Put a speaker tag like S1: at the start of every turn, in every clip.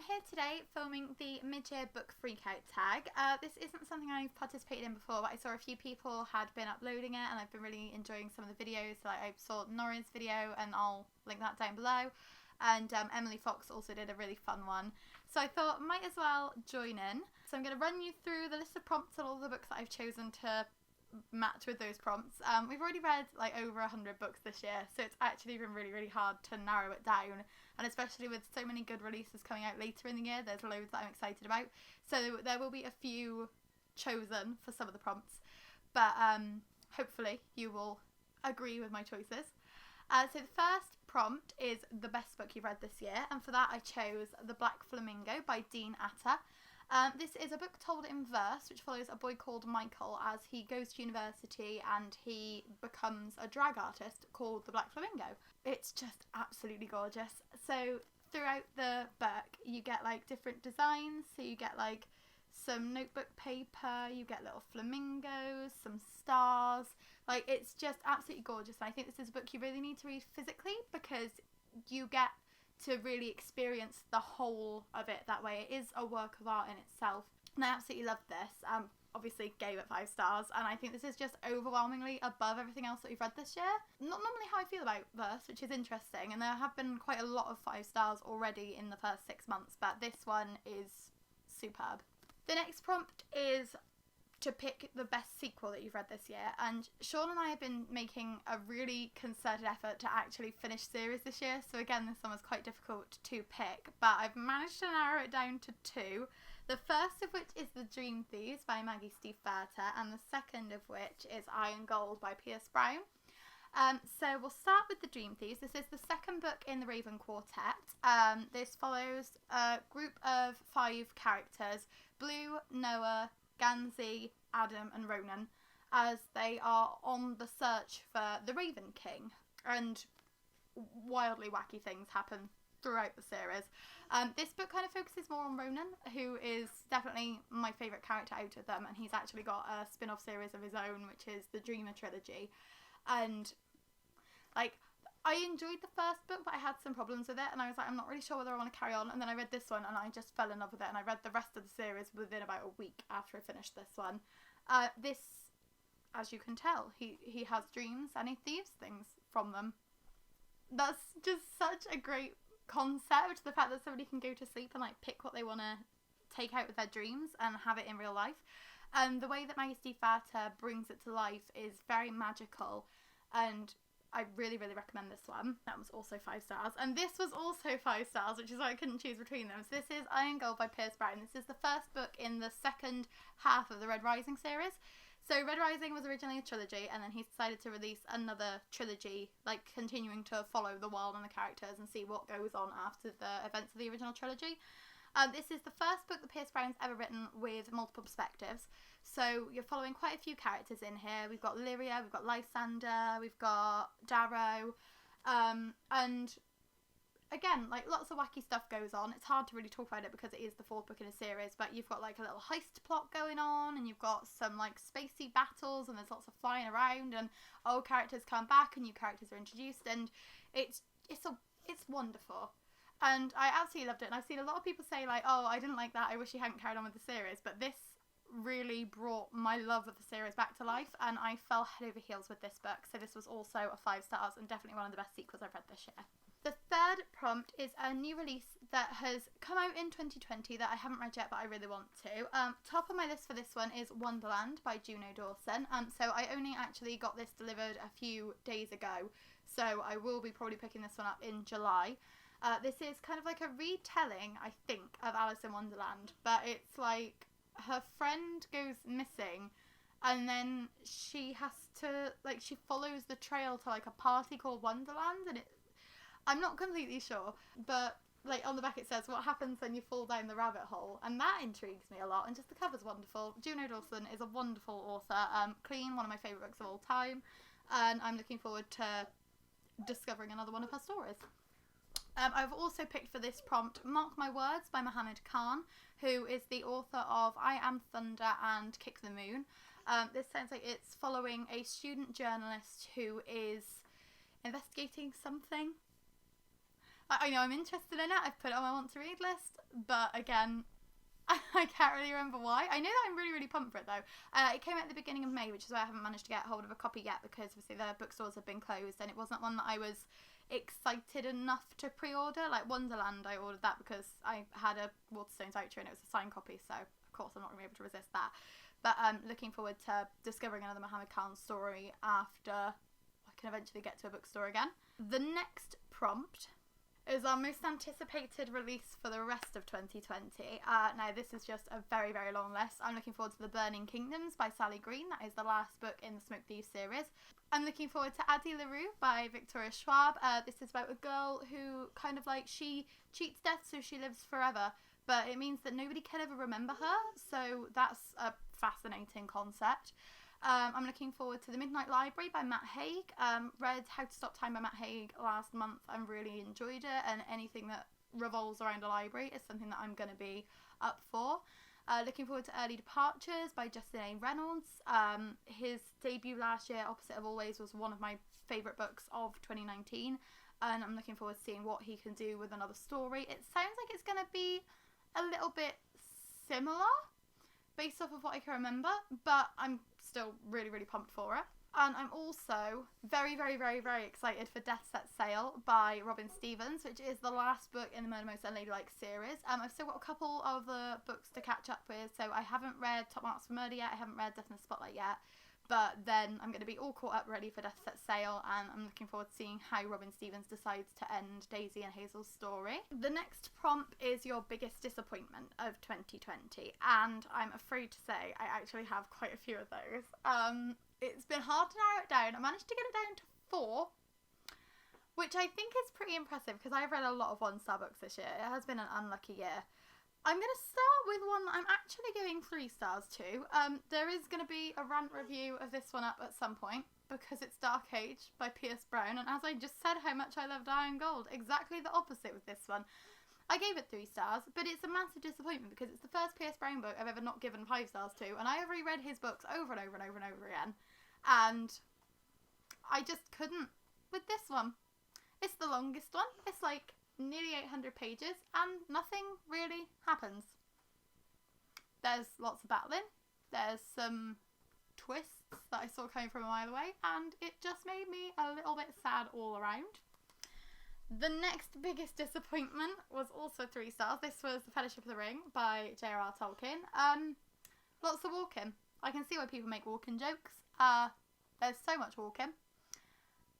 S1: I'm here today filming the mid-year book freakout tag. This isn't something I've participated in before, but I saw a few people had been uploading it and I've been really enjoying some of the videos. Like I saw Nora's video and I'll link that down below, and Emily Fox also did a really fun one. So I thought might as well join in. So I'm going to run you through the list of prompts and all the books that I've chosen to match with those prompts. We've already read like over 100 books this year, so it's actually been really hard to narrow it down, and especially with so many good releases coming out later in the year, there's loads that I'm excited about, so there will be a few chosen for some of the prompts, but hopefully you will agree with my choices. So the first prompt is the best book you've read this year, and for that I chose The Black Flamingo by Dean Atta. This is a book told in verse, which follows a boy called Michael as he goes to university and he becomes a drag artist called the Black Flamingo. It's just absolutely gorgeous. So throughout the book you get like different designs, so you get like some notebook paper, you get little flamingos, some stars, like it's just absolutely gorgeous, and I think this is a book you really need to read physically because you get to really experience the whole of it that way. It is a work of art in itself, and I absolutely loved this. Obviously gave it 5 stars, and I think this is just overwhelmingly above everything else that we've read this year. Not normally how I feel about verse, which is interesting, and there have been quite a lot of 5 stars already in the first 6 months, but this one is superb. The next prompt is to pick the best sequel that you've read this year, and Sean and I have been making a really concerted effort to actually finish series this year, so again this one was quite difficult to pick, but I've managed to narrow it down to 2. The first of which is The Dream Thieves by Maggie Steve Berta, and the second of which is Iron Gold by Pierce Brown. So we'll start with The Dream Thieves. This is the second book in the Raven Quartet. This follows a group of 5 characters: Blue, Noah, Gansey, Adam and Ronan, as they are on the search for the Raven King, and wildly wacky things happen throughout the series. This book kind of focuses more on Ronan, who is definitely my favourite character out of them, and he's actually got a spin-off series of his own, which is the Dreamer Trilogy, and like I enjoyed the first book, but I had some problems with it, and I was like, I'm not really sure whether I want to carry on, and then I read this one and I just fell in love with it, and I read the rest of the series within about a week after I finished this one. This, as you can tell, he has dreams and he thieves things from them. That's just such a great concept, the fact that somebody can go to sleep and like pick what they want to take out of their dreams and have it in real life. And the way that Maggie Steve Berta brings it to life is very magical, and I really recommend this one. That was also 5 stars, and this was also 5 stars, which is why I couldn't choose between them. So this is Iron Gold by Pierce Brown. This is the first book in the second half of the Red Rising series. So Red Rising was originally a trilogy, and then he decided to release another trilogy, like continuing to follow the world and the characters and see what goes on after the events of the original trilogy. This is the first book that Pierce Brown's ever written with multiple perspectives. So you're following quite a few characters in here. We've got Lyria, we've got Lysander, we've got Darrow, and again, like lots of wacky stuff goes on. It's hard to really talk about it because it is the 4th book in a series, but you've got like a little heist plot going on, and you've got some like spacey battles, and there's lots of flying around, and old characters come back and new characters are introduced, and it's wonderful. And I absolutely loved it, and I've seen a lot of people say like, oh, I didn't like that, I wish you hadn't carried on with the series, but this really brought my love of the series back to life, and I fell head over heels with this book, so this was also a 5 stars and definitely one of the best sequels I've read this year. The third prompt is a new release that has come out in 2020 that I haven't read yet, but I really want to. Top of my list for this one is Wonderland by Juno Dawson. So I only actually got this delivered a few days ago, so I will be probably picking this one up in July. This is kind of like a retelling, I think, of Alice in Wonderland, but it's like her friend goes missing, and then she has to, like, she follows the trail to like a party called Wonderland, and I'm not completely sure, but like on the back it says what happens when you fall down the rabbit hole, and that intrigues me a lot, and just the cover's wonderful. Juno Dawson is a wonderful author. Clean, one of my favourite books of all time, and I'm looking forward to discovering another one of her stories. I've also picked for this prompt Mark My Words by Mohammed Khan, who is the author of I Am Thunder and Kick the Moon. This sounds like it's following a student journalist who is investigating something. I know I'm interested in it. I've put it on my want to read list, but again, I can't really remember why. I know that I'm really, really pumped for it though. It came out at the beginning of May, which is why I haven't managed to get hold of a copy yet, because obviously the bookstores have been closed, and it wasn't one that I was excited enough to pre-order. Like Wonderland, I ordered that because I had a Waterstones voucher and it was a signed copy, so of course I'm not going to be able to resist that. But looking forward to discovering another Mohammed Khan story after I can eventually get to a bookstore again. The next prompt is our most anticipated release for the rest of 2020. Now this is just a very, very long list. I'm looking forward to The Burning Kingdoms by Sally Green. That is the last book in the Smoke Thieves series. I'm looking forward to Addie LaRue by Victoria Schwab. This is about a girl who kind of like, she cheats death so she lives forever, but it means that nobody can ever remember her, so that's a fascinating concept. I'm looking forward to The Midnight Library by Matt Haig. Read How to Stop Time by Matt Haig last month and really enjoyed it, and anything that revolves around a library is something that I'm going to be up for. Looking forward to Early Departures by Justin A. Reynolds. His debut last year, Opposite of Always, was one of my favourite books of 2019, and I'm looking forward to seeing what he can do with another story. It sounds like it's going to be a little bit similar based off of what I can remember, but I'm still really, really pumped for it. And I'm also very, very, very, very excited for Death Set Sail by Robin Stevens, which is the last book in the Murder Most Unladylike series. I've still got a couple of the books to catch up with, so I haven't read Top Marks for Murder yet, I haven't read Death in the Spotlight yet, but then I'm going to be all caught up ready for Death Set Sail, and I'm looking forward to seeing how Robin Stevens decides to end Daisy and Hazel's story. The next prompt is your biggest disappointment of 2020, and I'm afraid to say I actually have quite a few of those. It's been hard to narrow it down. I managed to get it down to 4, which I think is pretty impressive because I've read a lot of 1-star books this year. It has been an unlucky year. I'm going to start with one that I'm actually giving 3 stars to. There is going to be a rant review of this one up at some point because it's Dark Age by Pierce Brown, and as I just said how much I loved Iron Gold, exactly the opposite with this one. I gave it 3 stars, but it's a massive disappointment because it's the first Pierce Brown book I've ever not given 5 stars to, and I have reread his books over and over and over and over again, and I just couldn't with this one. It's the longest one. It's like nearly 800 pages and nothing really happens. There's lots of battling, there's some twists that I saw coming from a mile away, and it just made me a little bit sad all around. The next biggest disappointment was also 3 stars. This was The Fellowship of the Ring by J.R.R. Tolkien. Lots of walking. I can see why people make walking jokes. There's so much walking.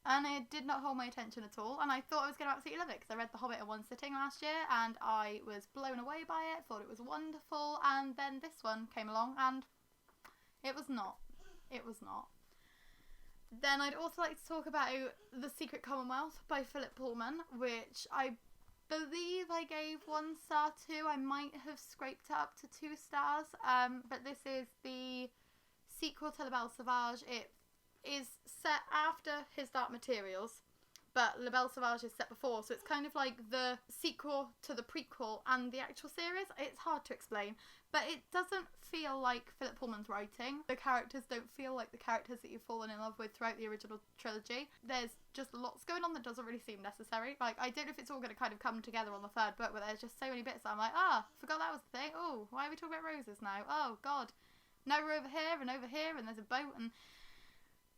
S1: And it did not hold my attention at all, and I thought I was going to absolutely love it because I read The Hobbit in one sitting last year and I was blown away by it, thought it was wonderful, and then this one came along and it was not. It was not. Then I'd also like to talk about The Secret Commonwealth by Philip Pullman, which I believe I gave 1 star to. I might have scraped it up to 2 stars, but this is the sequel to La Belle Sauvage. It is set after His Dark Materials, but La Belle Sauvage is set before, so it's kind of like the sequel to the prequel and the actual series. It's hard to explain, but it doesn't feel like Philip Pullman's writing. The characters don't feel like the characters that you've fallen in love with throughout the original trilogy. There's just lots going on that doesn't really seem necessary. Like, I don't know if it's all going to kind of come together on the 3rd book, but there's just so many bits that I'm like, forgot that was the thing. Oh, why are we talking about roses now? Oh, God. Now we're over here, and there's a boat, and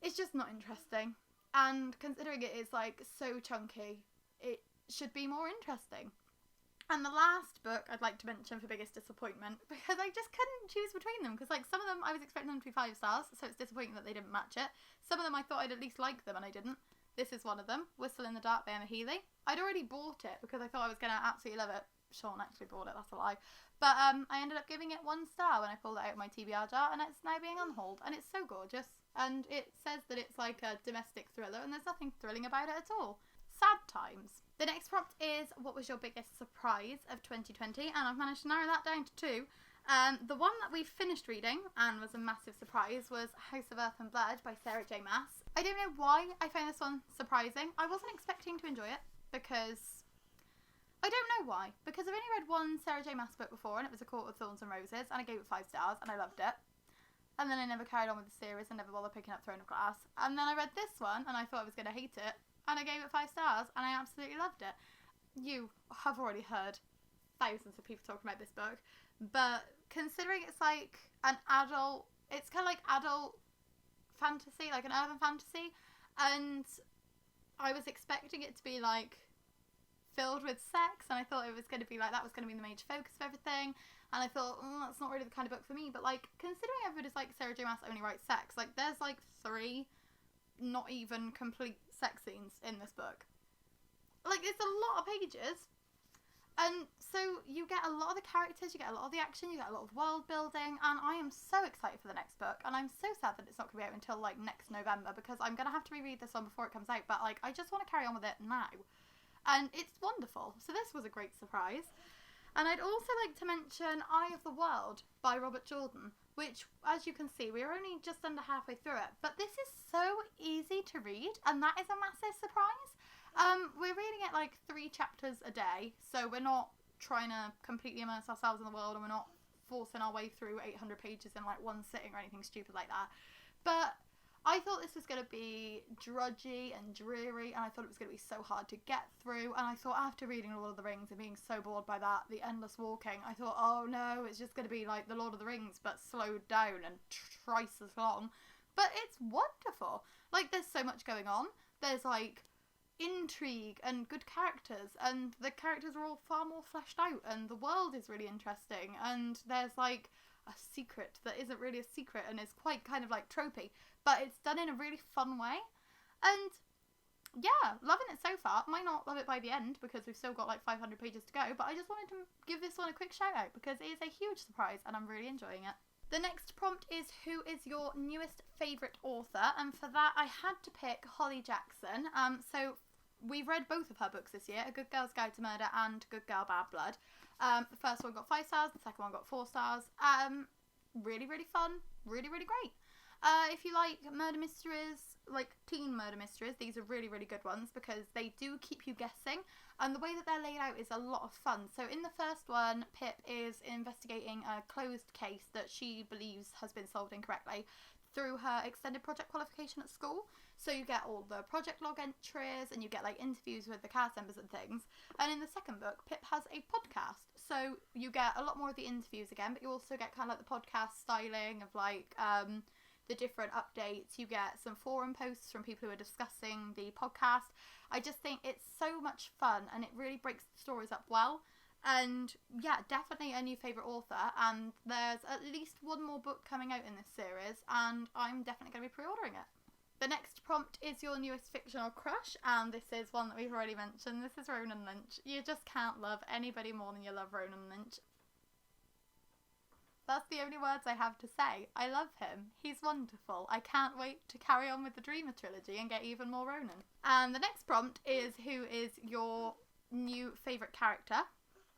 S1: it's just not interesting. And considering it is like so chunky, it should be more interesting. And the last book I'd like to mention for biggest disappointment, because I just couldn't choose between them, because like some of them I was expecting them to be 5 stars, so it's disappointing that they didn't match it. Some of them I thought I'd at least like them and I didn't. This is one of them, Whistle in the Dark by Emma Healy. I'd already bought it because I thought I was going to absolutely love it. Sean actually bought it, that's a lie. But I ended up giving it 1 star when I pulled it out of my TBR jar, and it's now being unhauled, and it's so gorgeous. And it says that it's like a domestic thriller, and there's nothing thrilling about it at all. Sad times. The next prompt is, what was your biggest surprise of 2020? And I've managed to narrow that down to 2. The one that we finished reading and was a massive surprise was House of Earth and Blood by Sarah J. Maas. I don't know why I found this one surprising. I wasn't expecting to enjoy it because I don't know why. Because I've only read one Sarah J. Maas book before, and it was A Court of Thorns and Roses, and I gave it 5 stars and I loved it. And then I never carried on with the series and never bothered picking up Throne of Glass. And then I read this one and I thought I was going to hate it, and I gave it 5 stars and I absolutely loved it. you have already heard thousands of people talking about this book, but considering it's like an adult, it's kind of like adult fantasy, like an urban fantasy, and I was expecting it to be like filled with sex, and I thought it was going to be like that was going to be the major focus of everything, and I thought, that's not really the kind of book for me. But like, considering everybody's like Sarah J Maas only writes sex, like there's like 3 not even complete sex scenes in this book. Like, it's a lot of pages, and so you get a lot of the characters, you get a lot of the action, you get a lot of world building, and I am so excited for the next book, and I'm so sad that it's not going to be out until like next November, because I'm going to have to reread this one before it comes out, but like I just want to carry on with it now, and it's wonderful. So this was a great surprise. And I'd also like to mention Eye of the World by Robert Jordan, which, as you can see, we're only just under halfway through it, but this is so easy to read, and that is a massive surprise. We're reading it like 3 chapters a day, so we're not trying to completely immerse ourselves in the world, and we're not forcing our way through 800 pages in like one sitting or anything stupid like that. But I thought this was going to be drudgy and dreary, and I thought it was going to be so hard to get through, and I thought after reading Lord of the Rings and being so bored by that, the endless walking, I thought, oh no, it's just going to be like the Lord of the Rings but slowed down and twice as long. But it's wonderful. Like, there's so much going on. There's like intrigue and good characters, and the characters are all far more fleshed out, and the world is really interesting, and there's like a secret that isn't really a secret and is quite kind of like tropey, but it's done in a really fun way. And yeah, loving it so far. Might not love it by the end because we've still got like 500 pages to go, but I just wanted to give this one a quick shout out because it is a huge surprise and I'm really enjoying it. The next prompt is, who is your newest favourite author? And for that I had to pick Holly Jackson. So we've read both of her books this year, A Good Girl's Guide to Murder and Good Girl Bad Blood. The first one got 5 stars, the second one got 4 stars. Really, really fun, really, really great. If you like murder mysteries, like teen murder mysteries, these are really, really good ones because they do keep you guessing, and the way that they're laid out is a lot of fun. So in the first one, Pip is investigating a closed case that she believes has been solved incorrectly through her extended project qualification at school. So you get all the project log entries and you get like interviews with the cast members and things. And in the second book, Pip has a podcast. So you get a lot more of the interviews again, but you also get kind of like the podcast styling of like the different updates. You get some forum posts from people who are discussing the podcast. I just think it's so much fun and it really breaks the stories up well. And yeah, definitely a new favourite author, and there's at least one more book coming out in this series, and I'm definitely going to be pre-ordering it. The next prompt is your newest fictional crush, and this is one that we've already mentioned. This is Ronan Lynch. You just can't love anybody more than you love Ronan Lynch. That's the only words I have to say. I love him. He's wonderful. I can't wait to carry on with the Dreamer trilogy and get even more Ronan. And the next prompt is, who is your new favourite character?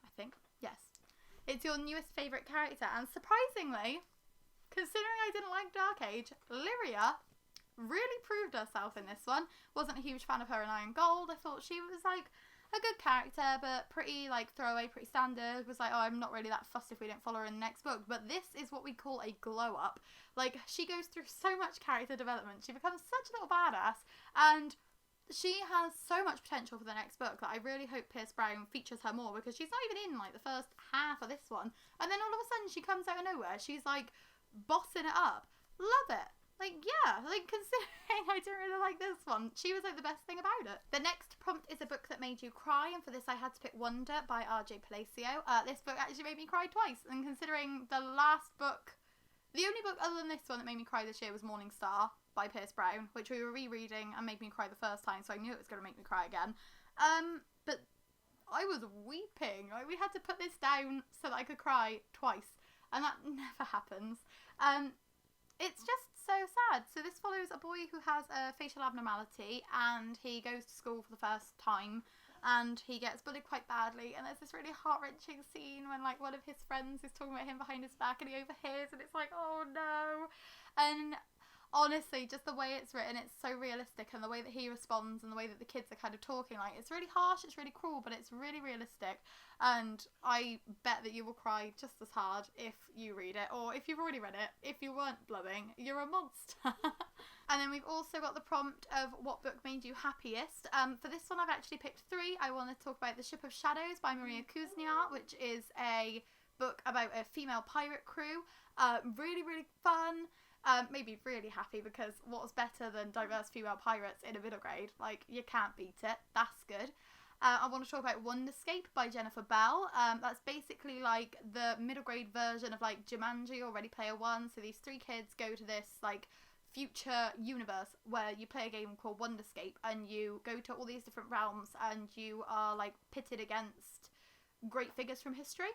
S1: I think. Yes. It's your newest favourite character, and surprisingly, considering I didn't like Dark Age, Lyria really proved herself in this one. Wasn't a huge fan of her in Iron Gold. I thought she was like a good character, but pretty like throwaway, pretty standard. Was like, oh, I'm not really that fussed if we don't follow her in the next book. But this is what we call a glow up. Like, she goes through so much character development. She becomes such a little badass, and she has so much potential for the next book that I really hope Pierce Brown features her more, because she's not even in like the first half of this one, and then all of a sudden she comes out of nowhere. She's like bossing it up. Love it. Like, yeah, like considering I didn't really like this one, she was like the best thing about it. The next prompt is a book that made you cry, and for this I had to pick Wonder by R.J. Palacio. This book actually made me cry twice, and considering the last book, the only book other than this one that made me cry this year was Morning Star by Pierce Brown, which we were rereading and made me cry the first time, so I knew it was going to make me cry again. But I was weeping. Like, we had to put this down so that I could cry twice, and that never happens. It's just so sad. So this follows a boy who has a facial abnormality, and he goes to school for the first time, and he gets bullied quite badly, and there's this really heart-wrenching scene when like one of his friends is talking about him behind his back and he overhears, and it's like, oh no. And honestly, just the way it's written, it's so realistic, and the way that he responds and the way that the kids are kind of talking, like, it's really harsh, it's really cruel, but it's really realistic, and I bet that you will cry just as hard if you read it, or if you've already read it. If you weren't blubbing, you're a monster. And then we've also got the prompt of what book made you happiest. For this one, I've actually picked 3. I want to talk about The Ship of Shadows by Maria Kuzniar, which is a book about a female pirate crew. Really, really fun. Made me really happy, because what's better than diverse female pirates in a middle grade? Like, you can't beat it. That's good. I want to talk about Wonderscape by Jennifer Bell. That's basically like the middle grade version of like Jumanji or Ready Player One. So these 3 kids go to this like future universe where you play a game called Wonderscape, and you go to all these different realms, and you are like pitted against great figures from history.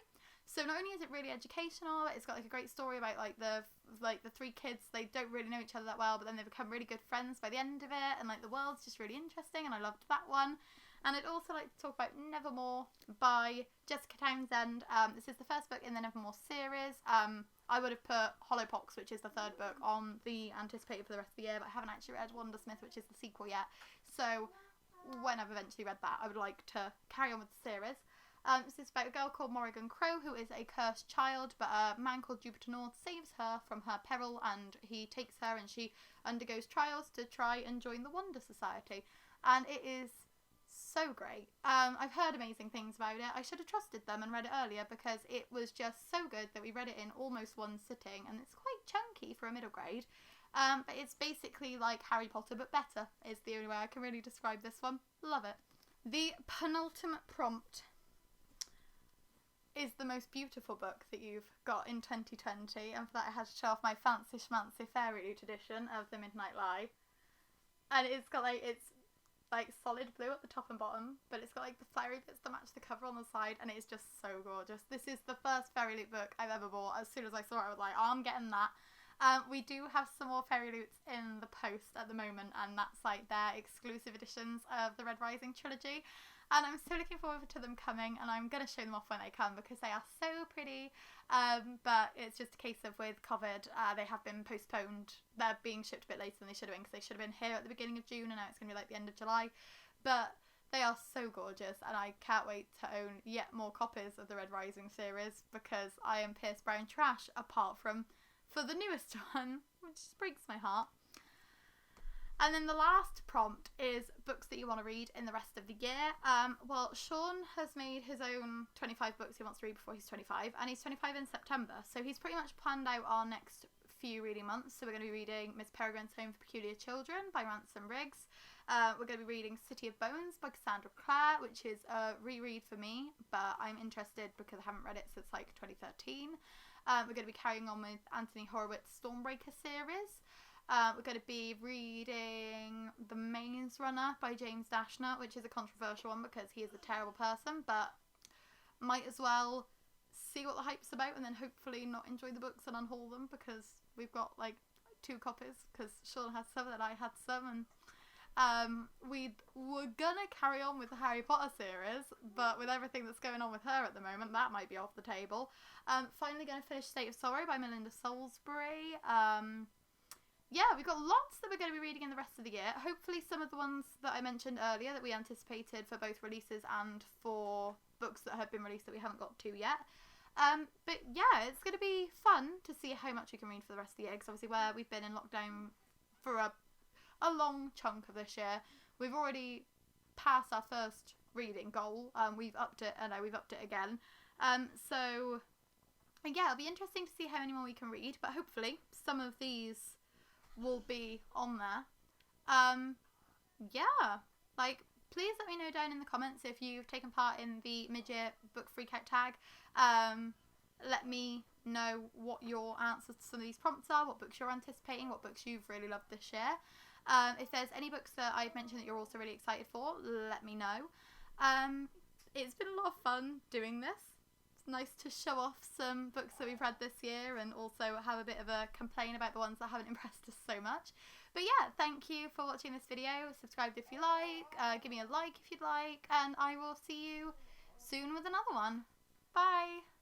S1: So not only is it really educational, it's got like a great story about like the 3 kids. They don't really know each other that well, but then they become really good friends by the end of it, and like the world's just really interesting, and I loved that one. And I'd also like to talk about Nevermore by Jessica Townsend. This is the first book in the Nevermore series. I would have put Hollowpox, which is the 3rd book, on the anticipated for the rest of the year, but I haven't actually read Wondersmith, which is the sequel, yet. So when I've eventually read that, I would like to carry on with the series. This is about a girl called Morrigan Crow, who is a cursed child, but a man called Jupiter North saves her from her peril, and he takes her, and she undergoes trials to try and join the Wonder Society. And it is so great. I've heard amazing things about it. I should have trusted them and read it earlier, because it was just so good that we read it in almost one sitting, and it's quite chunky for a middle grade. But it's basically like Harry Potter, but better, is the only way I can really describe this one. Love it. The penultimate prompt is the most beautiful book that you've got in 2020, and for that I had to show off my fancy schmancy fairy loot edition of The Midnight Lie. And it's got like, it's like solid blue at the top and bottom, but it's got like the flowery bits that match the cover on the side, and it's just so gorgeous. This is the first fairy loot book I've ever bought. As soon as I saw it, I was like, oh, I'm getting that. We do have some more fairy loots in the post at the moment, and that's like their exclusive editions of the Red Rising trilogy. And I'm so looking forward to them coming, and I'm going to show them off when they come, because they are so pretty. But it's just a case of, with COVID, they have been postponed. They're being shipped a bit later than they should have been, because they should have been here at the beginning of June, and now it's going to be like the end of July. But they are so gorgeous, and I can't wait to own yet more copies of the Red Rising series, because I am Pierce Brown trash, apart from for the newest one, which just breaks my heart. And then the last prompt is books that you want to read in the rest of the year. Well, Sean has made his own 25 books he wants to read before he's 25, and he's 25 in September, so he's pretty much planned out our next few reading months. So we're going to be reading Miss Peregrine's Home for Peculiar Children by Ransom Riggs. We're going to be reading City of Bones by Cassandra Clare, which is a reread for me, but I'm interested because I haven't read it since like 2013. We're going to be carrying on with Anthony Horowitz's Stormbreaker series. We're going to be reading The Maze Runner by James Dashner, which is a controversial one because he is a terrible person, but might as well see what the hype's about and then hopefully not enjoy the books and unhaul them, because we've got like 2 copies, because Sean had some and I had some, and we were gonna carry on with the Harry Potter series, but with everything that's going on with her at the moment, that might be off the table. Finally going to finish State of Sorrow by Melinda Salisbury. Yeah, we've got lots that we're going to be reading in the rest of the year. Hopefully some of the ones that I mentioned earlier that we anticipated for both releases and for books that have been released that we haven't got to yet. But yeah, it's going to be fun to see how much we can read for the rest of the year, because obviously where we've been in lockdown for a long chunk of this year, we've already passed our first reading goal. We've upped it, and now we've upped it again. So yeah, it'll be interesting to see how many more we can read, but hopefully some of these will be on there. Yeah, like, please let me know down in the comments if you've taken part in the mid-year book freakout tag. Let me know what your answers to some of these prompts are, what books you're anticipating, what books you've really loved this year. If there's any books that I've mentioned that you're also really excited for, let me know. It's been a lot of fun doing this. Nice to show off some books that we've read this year, and also have a bit of a complain about the ones that haven't impressed us so much. But yeah, thank you for watching this video. Subscribe if you like, give me a like if you'd like, and I will see you soon with another one. Bye!